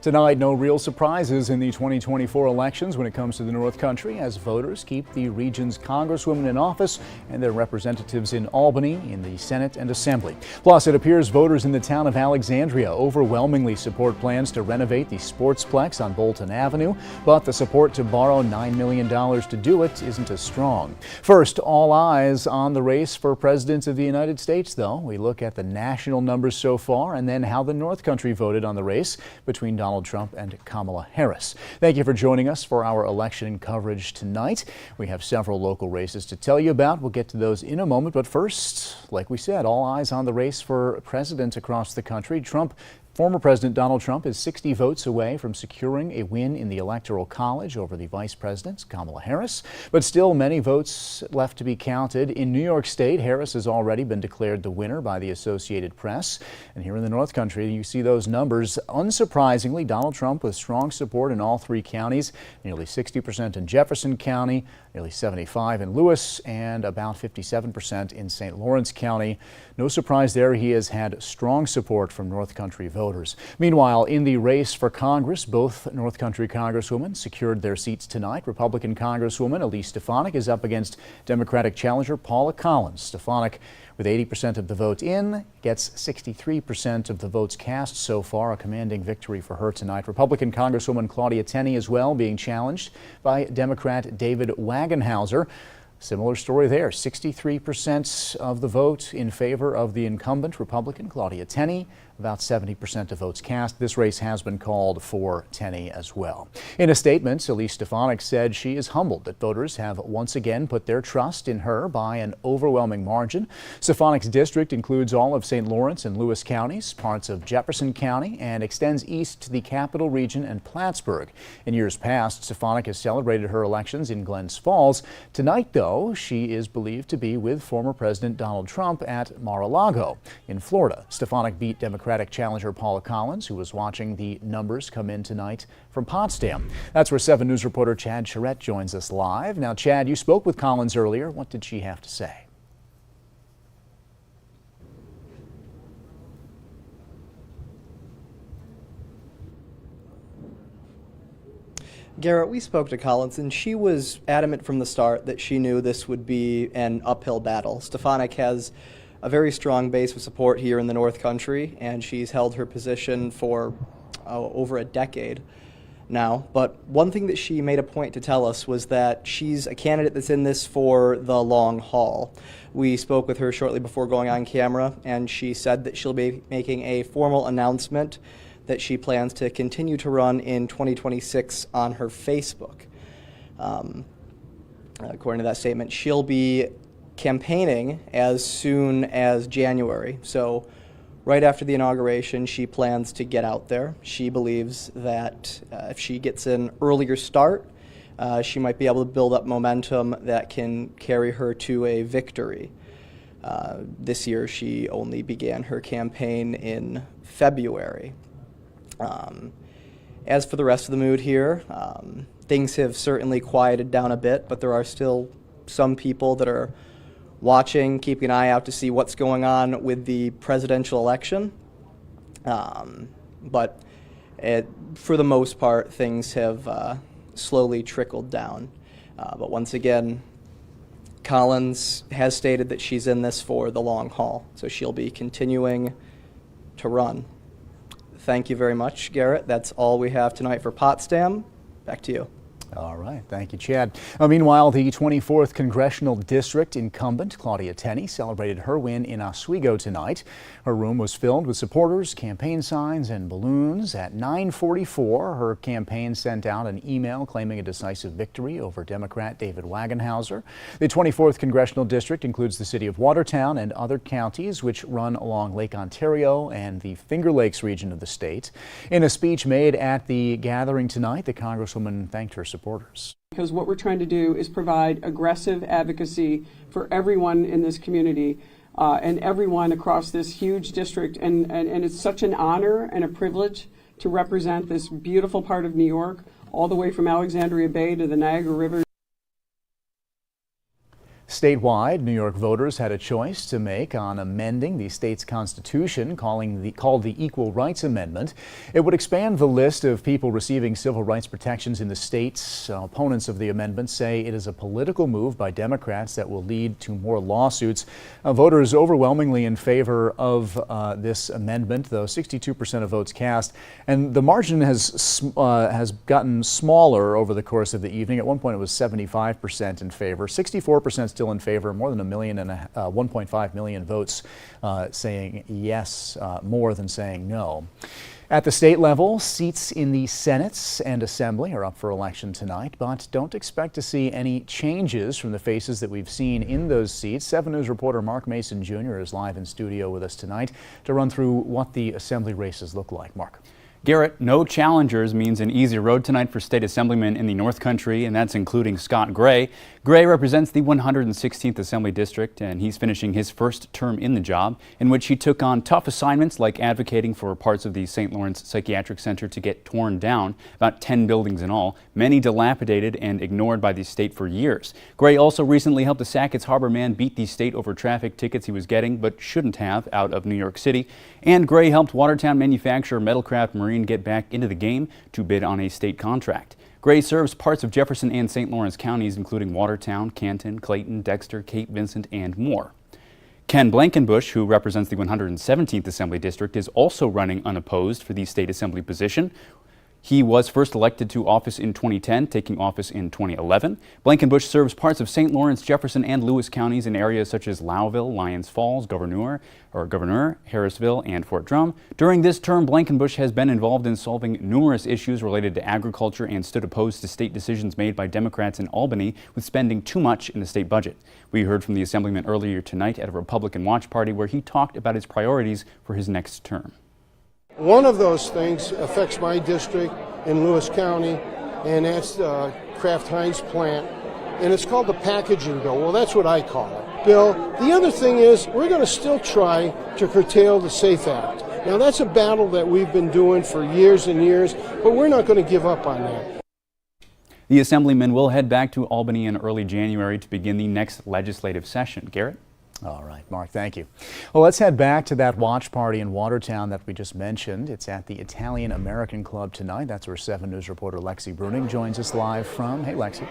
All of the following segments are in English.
Tonight, no real surprises in the 2024 elections when it comes to the North Country, as voters keep the region's congresswomen in office and their representatives in Albany in the Senate and Assembly. Plus, it appears voters in the town of Alexandria overwhelmingly support plans to renovate the Sportsplex on Bolton Avenue, but the support to borrow $9 million to do it isn't as strong. First, all eyes on the race for President of the United States, though. We look at the national numbers so far and then how the North Country voted on the race between Donald Trump and Kamala Harris. Thank you for joining us for our election coverage tonight. We have several local races to tell you about. We'll get to those in a moment, but first, like we said, all eyes on the race for president across the country. Former President Donald Trump is 60 votes away from securing a win in the Electoral College over the Vice President, Kamala Harris. But still, many votes left to be counted. In New York State, Harris has already been declared the winner by the Associated Press. And here in the North Country, you see those numbers. Unsurprisingly, Donald Trump with strong support in all three counties, nearly 60% in Jefferson County, nearly 75% in Lewis, and about 57% in St. Lawrence County. No surprise there, he has had strong support from North Country voters. Meanwhile, in the race for Congress, both North Country Congresswomen secured their seats tonight. Republican Congresswoman Elise Stefanik is up against Democratic challenger Paula Collins. Stefanik, with 80% of the vote in, gets 63% of the votes cast so far, a commanding victory for her tonight. Republican Congresswoman Claudia Tenney as well being challenged by Democrat David Wagenhauser. Similar story there, 63% of the vote in favor of the incumbent Republican Claudia Tenney, about 70% of votes cast. This race has been called for Tenney as well. In a statement, Elise Stefanik said she is humbled that voters have once again put their trust in her by an overwhelming margin. Stefanik's district includes all of St. Lawrence and Lewis counties, parts of Jefferson County, and extends east to the Capital Region and Plattsburgh. In years past, Stefanik has celebrated her elections in Glens Falls. Tonight, though, she is believed to be with former President Donald Trump at Mar-a-Lago in Florida. Stefanik beat Democratic challenger Paula Collins, who was watching the numbers come in tonight from Potsdam. That's where 7 News reporter Chad Charette joins us live. Now, Chad, you spoke with Collins earlier. What did she have to say? Garrett, we spoke to Collins, and she was adamant from the start that she knew this would be an uphill battle. Stefanik has a very strong base of support here in the North Country, and she's held her position for over a decade now. But one thing that she made a point to tell us was that she's a candidate that's in this for the long haul. We spoke with her shortly before going on camera, and she said that she'll be making a formal announcement that she plans to continue to run in 2026 on her Facebook. According to that statement, she'll be campaigning as soon as January. So right after the inauguration, she plans to get out there. She believes that if she gets an earlier start, she might be able to build up momentum that can carry her to a victory. This year, she only began her campaign in February. As for the rest of the mood here, things have certainly quieted down a bit, but there are still some people that are watching, keeping an eye out to see what's going on with the presidential election. But for the most part, things have slowly trickled down. But once again, Collins has stated that she's in this for the long haul, so she'll be continuing to run. Thank you very much, Garrett. That's all we have tonight for Potsdam. Back to you. All right. Thank you, Chad. Meanwhile, the 24th Congressional District incumbent, Claudia Tenney, celebrated her win in Oswego tonight. Her room was filled with supporters, campaign signs, and balloons. At 9:44, her campaign sent out an email claiming a decisive victory over Democrat David Wagenhauser. The 24th Congressional District includes the city of Watertown and other counties which run along Lake Ontario and the Finger Lakes region of the state. In a speech made at the gathering tonight, the Congresswoman thanked her supporters. Because what we're trying to do is provide aggressive advocacy for everyone in this community and everyone across this huge district. And it's such an honor and a privilege to represent this beautiful part of New York, all the way from Alexandria Bay to the Niagara River. Statewide, New York voters had a choice to make on amending the state's constitution called the Equal Rights Amendment. It would expand the list of people receiving civil rights protections in the states. Opponents of the amendment say it is a political move by Democrats that will lead to more lawsuits. Voters overwhelmingly in favor of this amendment, though 62% of votes cast. And the margin has gotten smaller over the course of the evening. At one point it was 75% in favor, 64% still in favor, more than 1.5 million votes saying yes, more than saying no. At the state level, seats in the Senate and Assembly are up for election tonight, but don't expect to see any changes from the faces that we've seen in those seats. 7 News reporter Mark Mason Jr. is live in studio with us tonight to run through what the Assembly races look like. Mark. Garrett, no challengers means an easy road tonight for state assemblymen in the North Country, and that's including Scott Gray. Gray represents the 116th Assembly District, and he's finishing his first term in the job, in which he took on tough assignments like advocating for parts of the St. Lawrence Psychiatric Center to get torn down, about 10 buildings in all, many dilapidated and ignored by the state for years. Gray also recently helped a Sackett's Harbor man beat the state over traffic tickets he was getting but shouldn't have out of New York City. And Gray helped Watertown manufacturer Metalcraft Marine get back into the game to bid on a state contract. Gray serves parts of Jefferson and St. Lawrence counties, including Watertown, Canton, Clayton, Dexter, Cape Vincent, and more. Ken Blankenbush, who represents the 117th Assembly District, is also running unopposed for the state assembly position. He was first elected to office in 2010, taking office in 2011. Blankenbush serves parts of St. Lawrence, Jefferson, and Lewis counties in areas such as Lowville, Lyons Falls, Governor, Harrisville, and Fort Drum. During this term, Blankenbush has been involved in solving numerous issues related to agriculture and stood opposed to state decisions made by Democrats in Albany with spending too much in the state budget. We heard from the Assemblyman earlier tonight at a Republican watch party where he talked about his priorities for his next term. One of those things affects my district in Lewis County, and that's the Kraft Heinz plant, and it's called the packaging bill. Well, that's what I call it. Bill, the other thing is we're going to still try to curtail the SAFE Act. Now, that's a battle that we've been doing for years and years, but we're not going to give up on that. The Assemblyman will head back to Albany in early January to begin the next legislative session. Garrett? All right, Mark, thank you. Well, let's head back to that watch party in Watertown that we just mentioned. It's at the Italian American Club tonight. That's where 7 News reporter Lexi Bruning joins us live from. Hey, Lexi.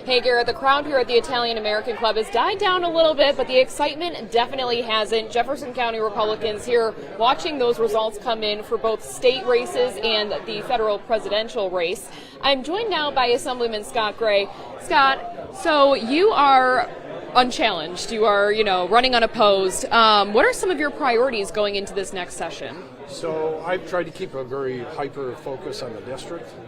Hey Garrett, the crowd here at the Italian American Club has died down a little bit, but the excitement definitely hasn't. Jefferson County Republicans here watching those results come in for both state races and the federal presidential race. I'm joined now by Assemblyman Scott Gray. Scott, so you are unchallenged. You are, running unopposed. What are some of your priorities going into this next session? So I've tried to keep a very hyper focus on the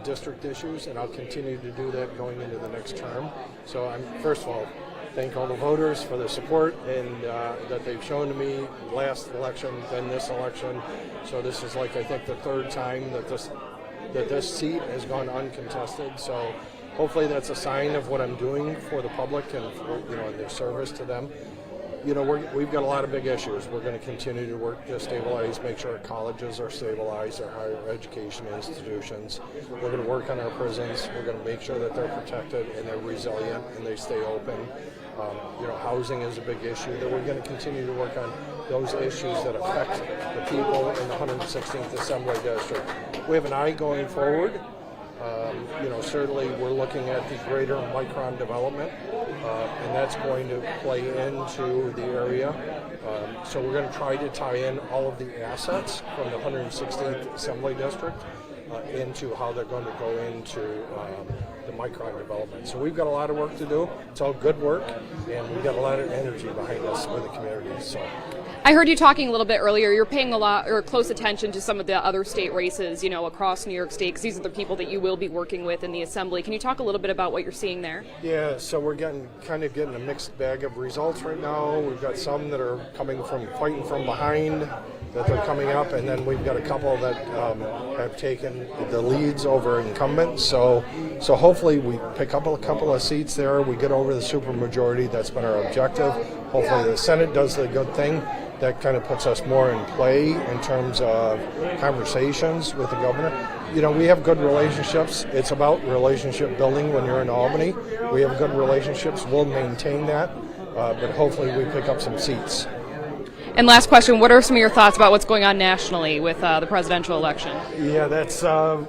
district issues, and I'll continue to do that going into the next term. So I'm, first of all, thank all the voters for their support and that they've shown to me last election, then this election. So this is I think the third time that this seat has gone uncontested. So hopefully that's a sign of what I'm doing for the public and for, their service to them. We've got a lot of big issues. We're going to continue to work to stabilize, make sure our colleges are stabilized, our higher education institutions. We're going to work on our prisons. We're going to make sure that they're protected and they're resilient and they stay open. Housing is a big issue that we're going to continue to work on those issues that affect the people in the 116th Assembly District. We have an eye going forward. Certainly we're looking at the greater micron development, and that's going to play into the area. So we're going to try to tie in all of the assets from the 116th Assembly District into how they're going to go into the micron development. So we've got a lot of work to do. It's all good work, and we've got a lot of energy behind us with the community. So I heard you talking a little bit earlier. You're paying a lot or close attention to some of the other state races, across New York State, because these are the people that you will be working with in the Assembly. Can you talk a little bit about what you're seeing there? Yeah, so we're getting a mixed bag of results right now. We've got some that are coming from fighting from behind, that they're coming up, and then we've got a couple that have taken the leads over incumbents. So hopefully we pick up a couple of seats there. We get over the supermajority. That's been our objective. hopefully the Senate does the good thing. That kind of puts us more in play in terms of conversations with the governor. You know, we have good relationships. It's about relationship building when you're in Albany. We have good relationships. We'll maintain that, but hopefully we pick up some seats. And last question, what are some of your thoughts about what's going on nationally with the presidential election? Yeah, that's, I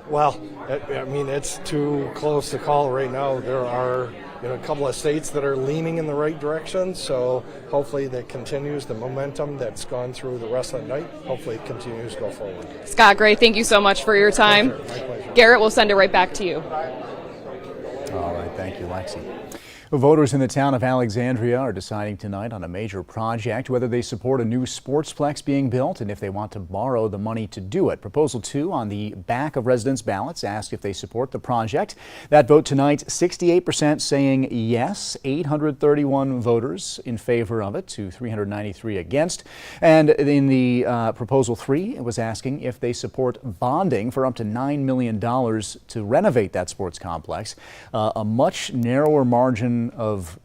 mean, it's too close to call right now. There are a couple of states that are leaning in the right direction, so hopefully that continues. The momentum that's gone through the rest of the night, hopefully it continues to go forward. Scott Gray, thank you so much for your time. My pleasure. Garrett, we'll send it right back to you. All right, thank you, Lexi. Voters in the town of Alexandria are deciding tonight on a major project, whether they support a new sportsplex being built and if they want to borrow the money to do it. Proposal 2 on the back of residents' ballots asks if they support the project. That vote tonight, 68% saying yes, 831 voters in favor of it to 393 against. And in the Proposal 3, it was asking if they support bonding for up to $9 million to renovate that sports complex. A much narrower margin of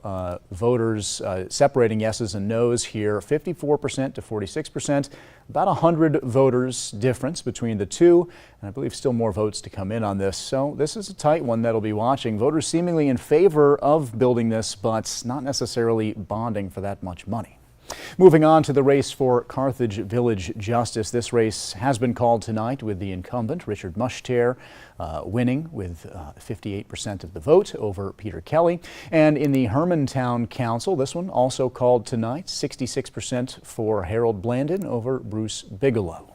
voters separating yeses and nos here, 54% to 46%, about 100 voters difference between the two, and I believe still more votes to come in on this. So this is a tight one that'll be watching. Voters seemingly in favor of building this, but not necessarily bonding for that much money. Moving on to the race for Carthage Village Justice. This race has been called tonight with the incumbent, Richard Mushtair, winning with 58% of the vote over Peter Kelly. And in the Hermantown Council, this one also called tonight, 66% for Harold Blandon over Bruce Bigelow.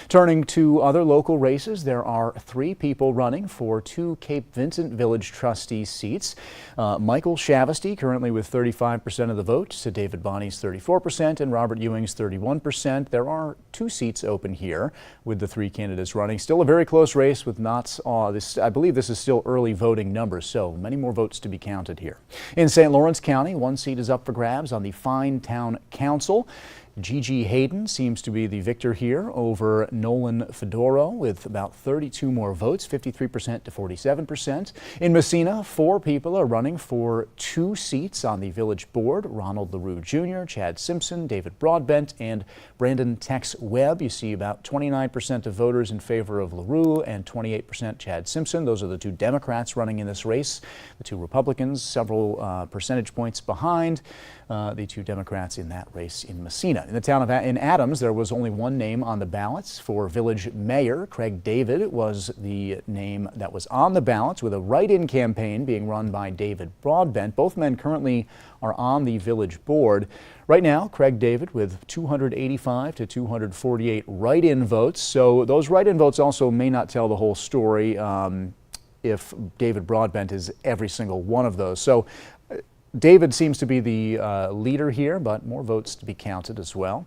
Turning to other local races, there are 3 people running for 2 Cape Vincent Village trustee seats. Michael Shavesty, currently with 35% of the vote, to David Bonney's 34% and Robert Ewing's 31%. There are 2 seats open here with the 3 candidates running. Still a very close race with not, I believe this is still early voting numbers, so many more votes to be counted here. In St. Lawrence County, 1 seat is up for grabs on the Fine Town Council. Gigi Hayden seems to be the victor here over Nolan Fedoro with about 32 more votes, 53% to 47%. In Messina, 4 people are running for 2 seats on the village board. Ronald LaRue Jr., Chad Simpson, David Broadbent, and Brandon Tex Webb. You see about 29% of voters in favor of LaRue and 28% Chad Simpson. Those are the 2 Democrats running in this race. The 2 Republicans, several percentage points behind the 2 Democrats in that race in Messina. In the town of Adams, there was only 1 name on the ballots for village mayor. Craig David was the name that was on the ballots, with a write-in campaign being run by David Broadbent. Both men currently are on the village board. Right now, Craig David with 285 to 248 write-in votes. So those write-in votes also may not tell the whole story if David Broadbent is every single one of those. So David seems to be the leader here, but more votes to be counted as well.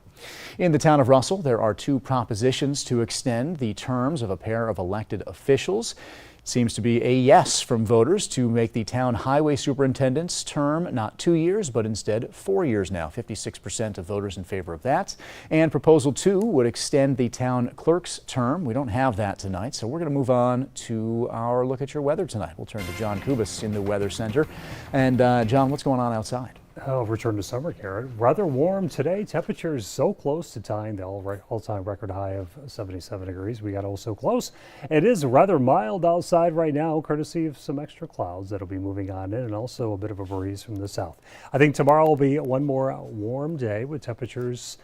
In the town of Russell, there are 2 propositions to extend the terms of a pair of elected officials. It seems to be a yes from voters to make the town highway superintendent's term not 2 years, but instead 4 years now. 56% of voters in favor of that. And Proposal 2 would extend the town clerk's term. We don't have that tonight, so we're going to move on to our look at your weather tonight. We'll turn to John Kubas in the Weather Center. And John, what's going on outside? Oh, return to summer, Garrett. Rather warm today. Temperatures so close to tying the all-time record high of 77 degrees. We got so close. It is rather mild outside right now, courtesy of some extra clouds that'll be moving on in, and also a bit of a breeze from the south. I think tomorrow will be one more warm day with temperatures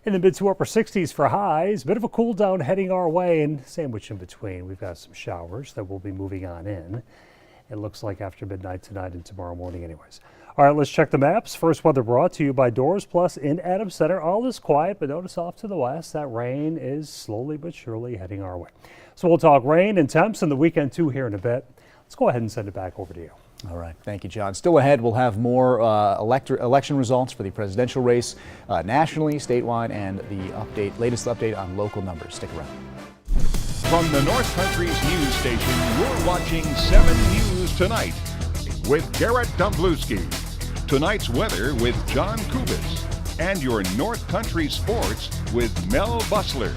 in the mid to upper 60s for highs. Bit of a cool down heading our way, and sandwich in between. We've got some showers that will be moving on in. It looks like after midnight tonight and tomorrow morning anyways. All right, let's check the maps. First weather brought to you by Doors Plus in Adams Center. All is quiet, but notice off to the west that rain is slowly but surely heading our way. So we'll talk rain and temps and the weekend too here in a bit. Let's go ahead and send it back over to you. All right. Thank you, John. Still ahead, we'll have more election results for the presidential race nationally, statewide, and the latest update on local numbers. Stick around. From the North Country's news station, you're watching 7 News Tonight with Garrett Domblewski. Tonight's weather with John Kubas. And your North Country sports with Mel Bussler.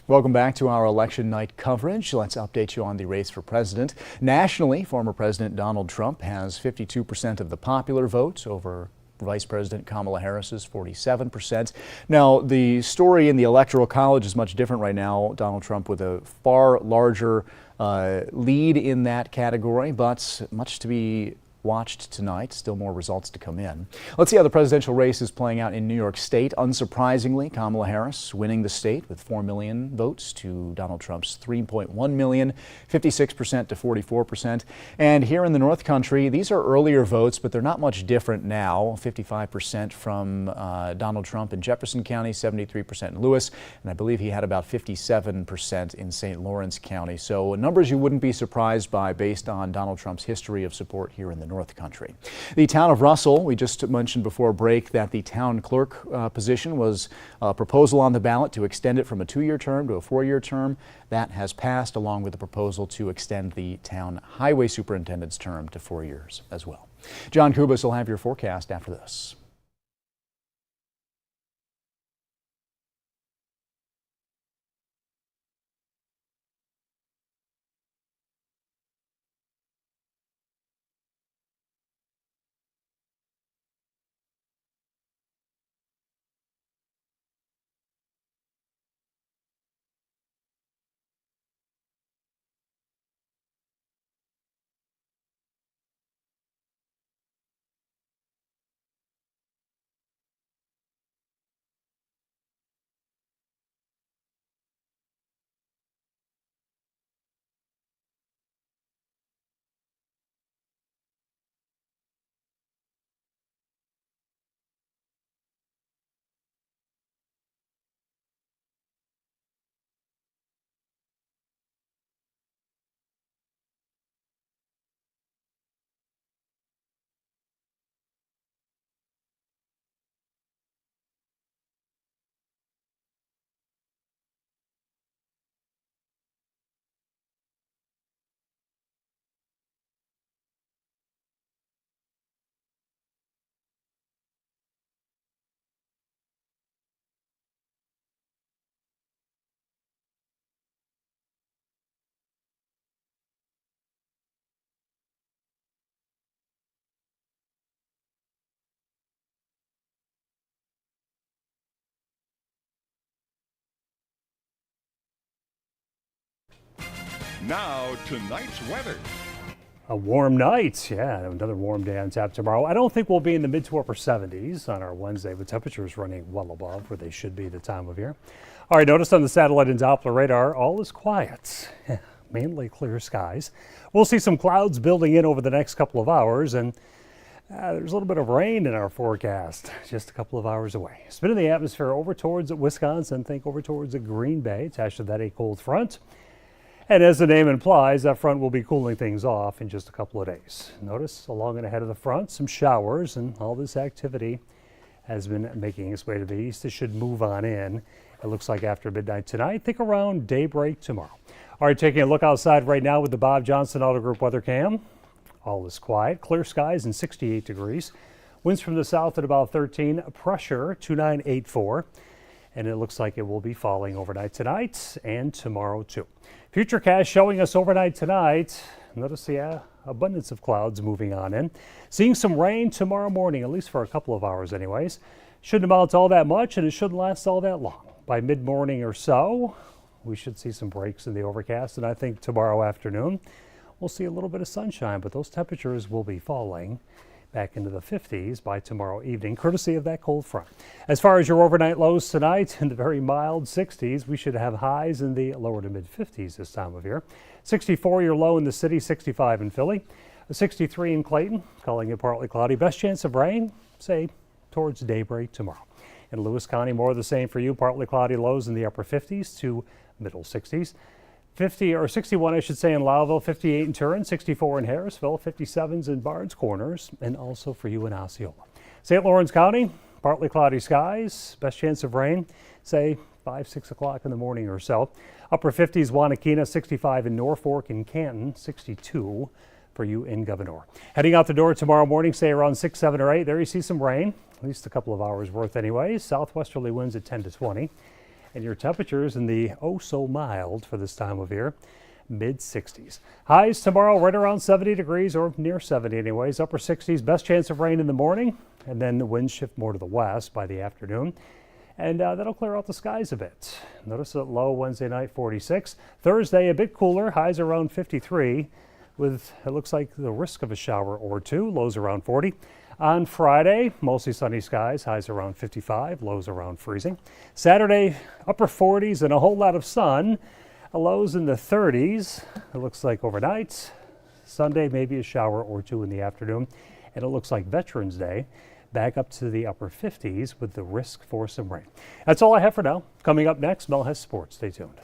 Welcome back to our election night coverage. Let's update you on the race for president. Nationally, former President Donald Trump has 52% of the popular vote over Vice President Kamala Harris's 47%. Now, the story in the Electoral College is much different right now. Donald Trump with a far larger lead in that category, but much to be watched tonight. Still more results to come in. Let's see how the presidential race is playing out in New York State. Unsurprisingly, Kamala Harris winning the state with 4 million votes to Donald Trump's 3.1 million, 56% to 44%. And here in the North Country, these are earlier votes, but they're not much different now. 55% from Donald Trump in Jefferson County, 73% in Lewis, and I believe he had about 57% in St. Lawrence County. So numbers you wouldn't be surprised by based on Donald Trump's history of support here in the North Country. The town of Russell, we just mentioned before break that the town clerk position was a proposal on the ballot to extend it from a 2-year term to a 4-year term. That has passed, along with the proposal to extend the town highway superintendent's term to 4 years as well. John Kubas will have your forecast after this. Now, tonight's weather. A warm night, yeah, another warm day on tap tomorrow. I don't think we'll be in the mid to upper 70s on our Wednesday, with temperatures running well above where they should be the time of year. All right, notice on the satellite and Doppler radar, all is quiet, mainly clear skies. We'll see some clouds building in over the next couple of hours, and there's a little bit of rain in our forecast, just a couple of hours away. Spin in the atmosphere over towards Wisconsin, think over towards Green Bay, attached to that a cold front. And as the name implies, that front will be cooling things off in just a couple of days. Notice along and ahead of the front, some showers, and all this activity has been making its way to the east. It should move on in. It looks like after midnight tonight, think around daybreak tomorrow. All right, taking a look outside right now with the Bob Johnson Auto Group weather cam. All is quiet, clear skies and 68 degrees. Winds from the south at about 13, pressure 2984. And it looks like it will be falling overnight tonight and tomorrow too. Futurecast showing us overnight tonight. Notice the abundance of clouds moving on in. Seeing some rain tomorrow morning, at least for a couple of hours anyways. Shouldn't amount to all that much, and it shouldn't last all that long. By mid-morning or so, we should see some breaks in the overcast, and I think tomorrow afternoon we'll see a little bit of sunshine, but those temperatures will be falling back into the 50s by tomorrow evening, courtesy of that cold front. As far as your overnight lows tonight, in the very mild 60s, we should have highs in the lower to mid 50s this time of year. 64 your low in the city, 65 in Philly, 63 in Clayton, calling it partly cloudy. Best chance of rain, say, towards daybreak tomorrow. In Lewis County, more of the same for you, partly cloudy lows in the upper 50s to middle 60s. 50 or 61, I should say, in Lowville, 58 in Turin, 64 in Harrisville, 57s in Bard's Corners, and also for you in Osceola. St. Lawrence County, partly cloudy skies, best chance of rain, say 5, 6 o'clock in the morning or so. Upper 50s, Wanakena, 65 in Norfolk and Canton, 62 for you in Governor. Heading out the door tomorrow morning, say around 6, 7, or 8, there you see some rain, at least a couple of hours worth anyways. Southwesterly winds at 10 to 20. And your temperatures in the oh-so-mild for this time of year, mid-60s. Highs tomorrow right around 70 degrees, or near 70 anyways. Upper 60s, best chance of rain in the morning, and then the winds shift more to the west by the afternoon. And that'll clear out the skies a bit. Notice that low Wednesday night, 46. Thursday, a bit cooler, highs around 53, with, it looks like, the risk of a shower or two, lows around 40. On Friday, mostly sunny skies, highs around 55, lows around freezing. Saturday, upper 40s and a whole lot of sun, lows in the 30s. It looks like overnight. Sunday, maybe a shower or two in the afternoon. And it looks like Veterans Day, back up to the upper 50s with the risk for some rain. That's all I have for now. Coming up next, Mel has sports. Stay tuned.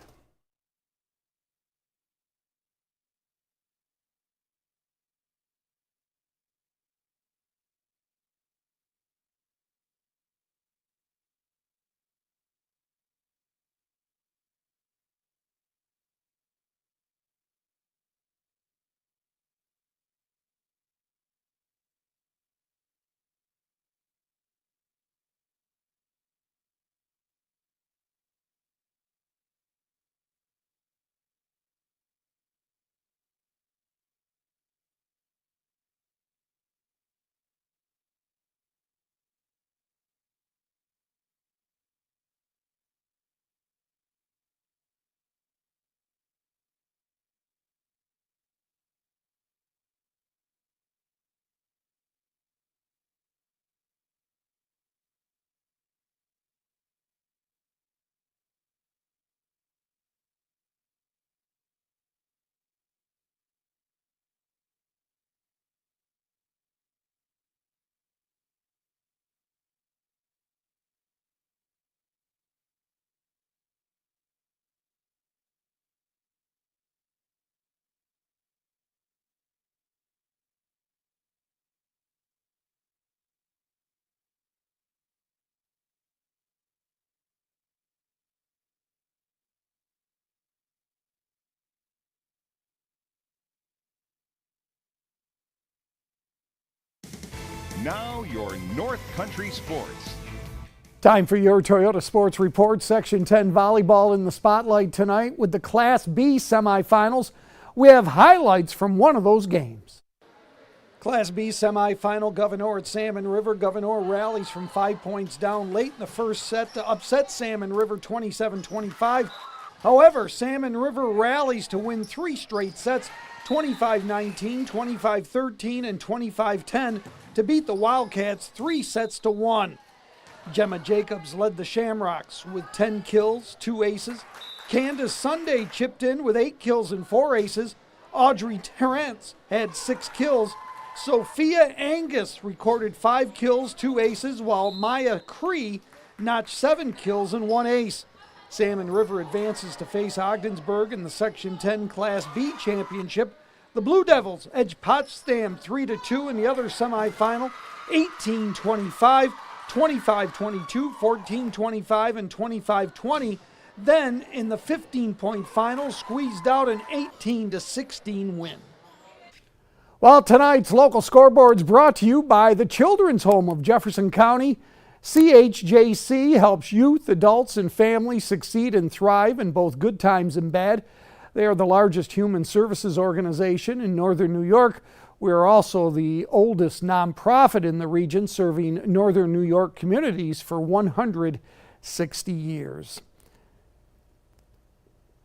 Now your North Country sports. Time for your Toyota Sports Report. Section 10 volleyball in the spotlight tonight with the Class B semifinals. We have highlights from one of those games. Class B semifinal, Governor at Salmon River. Governor rallies from 5 points down late in the first set to upset Salmon River 27-25. However, Salmon River rallies to win 3 straight sets, 25-19, 25-13, and 25-10 to beat the Wildcats 3-1. Gemma Jacobs led the Shamrocks with 10 kills, 2 aces. Candace Sunday chipped in with 8 kills and 4 aces. Audrey Terrence had 6 kills. Sophia Angus recorded 5 kills, 2 aces, while Maya Cree notched 7 kills and 1 ace. Salmon River advances to face Ogdensburg in the Section 10 Class B championship. The Blue Devils edge Potsdam 3-2 in the other semifinal, 18-25, 25-22, 14-25, and 25-20. Then in the 15-point final, squeezed out an 18-16 win. Well, tonight's local scoreboard's brought to you by the Children's Home of Jefferson County. CHJC helps youth, adults, and families succeed and thrive in both good times and bad. They are the largest human services organization in northern New York. We are also the oldest nonprofit in the region, serving northern New York communities for 160 years.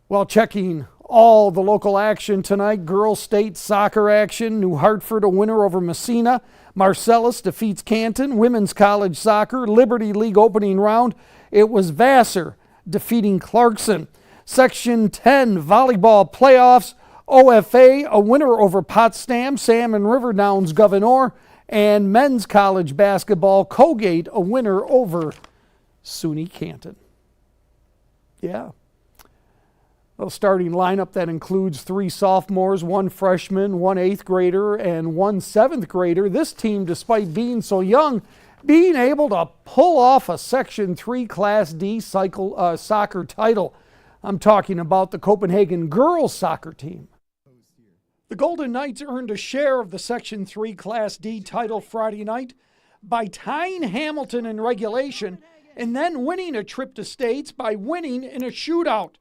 Well, checking all the local action tonight, girls state soccer action, New Hartford a winner over Messina, Marcellus defeats Canton, women's college soccer, Liberty League opening round, it was Vassar defeating Clarkson. Section 10 volleyball playoffs, OFA a winner over Potsdam, Salmon River downs Governor, and men's college basketball, Colgate a winner over SUNY Canton. Yeah. A starting lineup that includes 3 sophomores, 1 freshman, 1 8th grader, and 1 7th grader. This team, despite being so young, being able to pull off a Section 3 Class D soccer title. I'm talking about the Copenhagen girls soccer team. The Golden Knights earned a share of the Section 3 Class D title Friday night by tying Hamilton in regulation and then winning a trip to states by winning in a shootout.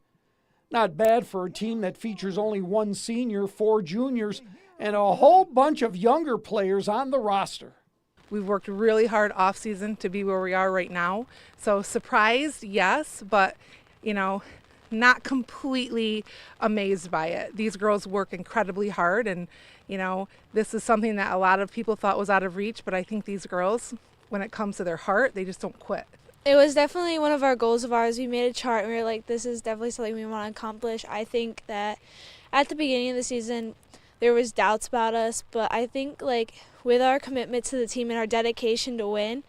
Not bad for a team that features only one senior, 4 juniors, and a whole bunch of younger players on the roster. We've worked really hard off season to be where we are right now. So surprised, yes, but not completely amazed by it. These girls work incredibly hard, and this is something that a lot of people thought was out of reach, but I think these girls, when it comes to their heart, they just don't quit. It was definitely one of our goals of ours. We made a chart and we were like, this is definitely something we want to accomplish. I think that at the beginning of the season, there was doubts about us, but I think with our commitment to the team and our dedication to win,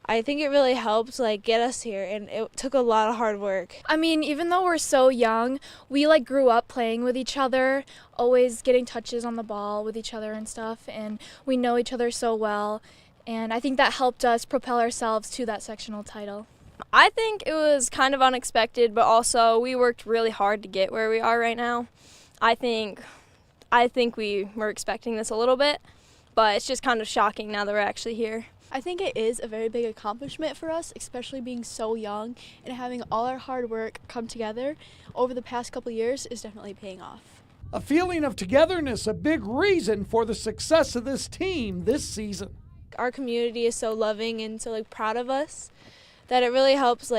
I think it really helped get us here, and it took a lot of hard work. I mean, even though we're so young, we grew up playing with each other, always getting touches on the ball with each other and stuff, and we know each other so well, and I think that helped us propel ourselves to that sectional title. I think it was kind of unexpected, but also we worked really hard to get where we are right now. I think we were expecting this a little bit, but it's just kind of shocking now that we're actually here. I think it is a very big accomplishment for us, especially being so young and having all our hard work come together over the past couple years is definitely paying off. A feeling of togetherness, a big reason for the success of this team this season. Our community is so loving and so proud of us that it really helps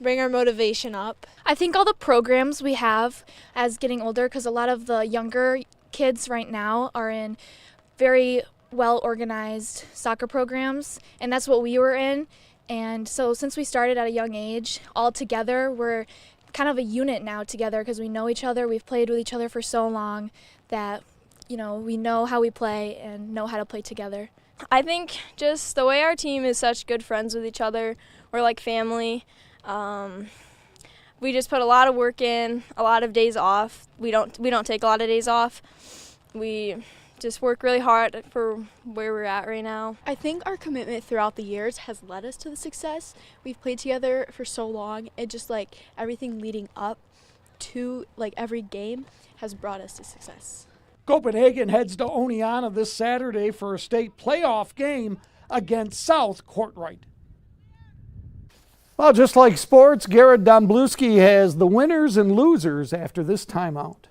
bring our motivation up. I think all the programs we have as getting older, because a lot of the younger kids right now are in very well-organized soccer programs, and that's what we were in. And so since we started at a young age, all together, we're kind of a unit now together because we know each other. We've played with each other for so long that, we know how we play and know how to play together. I think just the way our team is such good friends with each other, we're like family. We just put a lot of work in, a lot of days off. We don't take a lot of days off. We just work really hard for where we're at right now. I think our commitment throughout the years has led us to the success. We've played together for so long, and just everything leading up to every game has brought us to success. Copenhagen heads to Oneonta this Saturday for a state playoff game against South Courtright. Well, just like sports, Garrett Dombluski has the winners and losers after this timeout.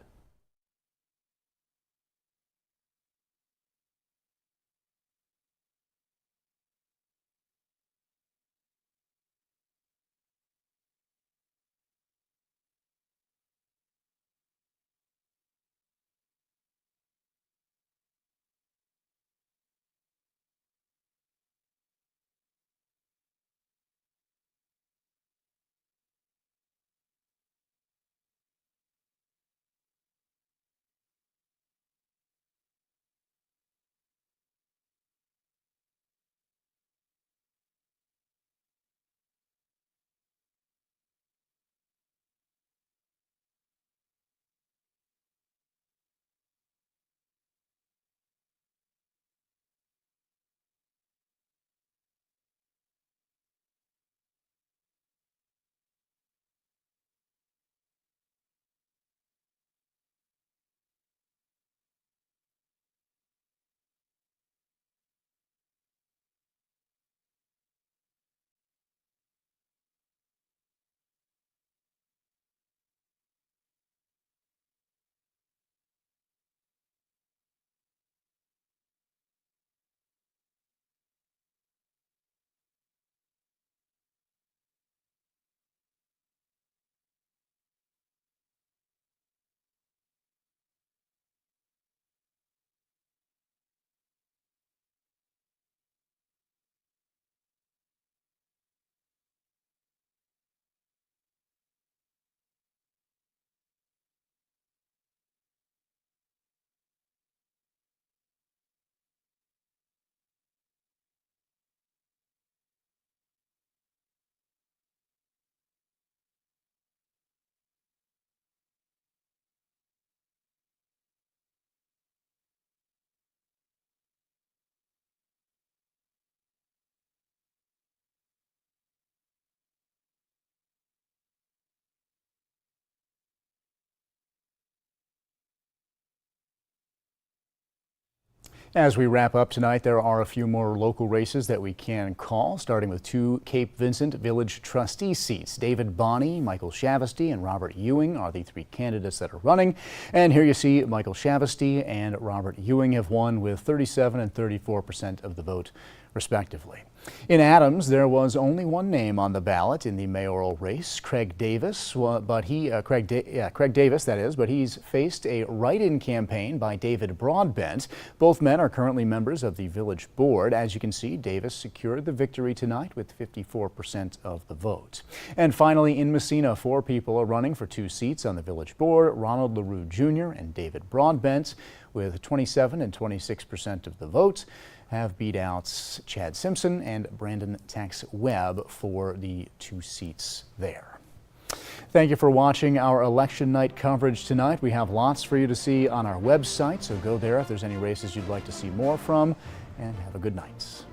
As we wrap up tonight, there are a few more local races that we can call, starting with 2 Cape Vincent Village trustee seats. David Bonney, Michael Shavesty, and Robert Ewing are the 3 candidates that are running. And here you see Michael Shavesty and Robert Ewing have won with 37% and 34% of the vote, respectively. In Adams, there was only one name on the ballot in the mayoral race, Craig Davis, but Craig Davis, that is, but he's faced a write-in campaign by David Broadbent. Both men are currently members of the village board. As you can see, Davis secured the victory tonight with 54% of the vote. And finally, in Messina, 4 people are running for 2 seats on the village board, Ronald LaRue Jr. and David Broadbent, with 27% and 26% of the vote, have beat out Chad Simpson and Brandon Tex Webb for the 2 seats there. Thank you for watching our election night coverage tonight. We have lots for you to see on our website, so go there if there's any races you'd like to see more from, and have a good night.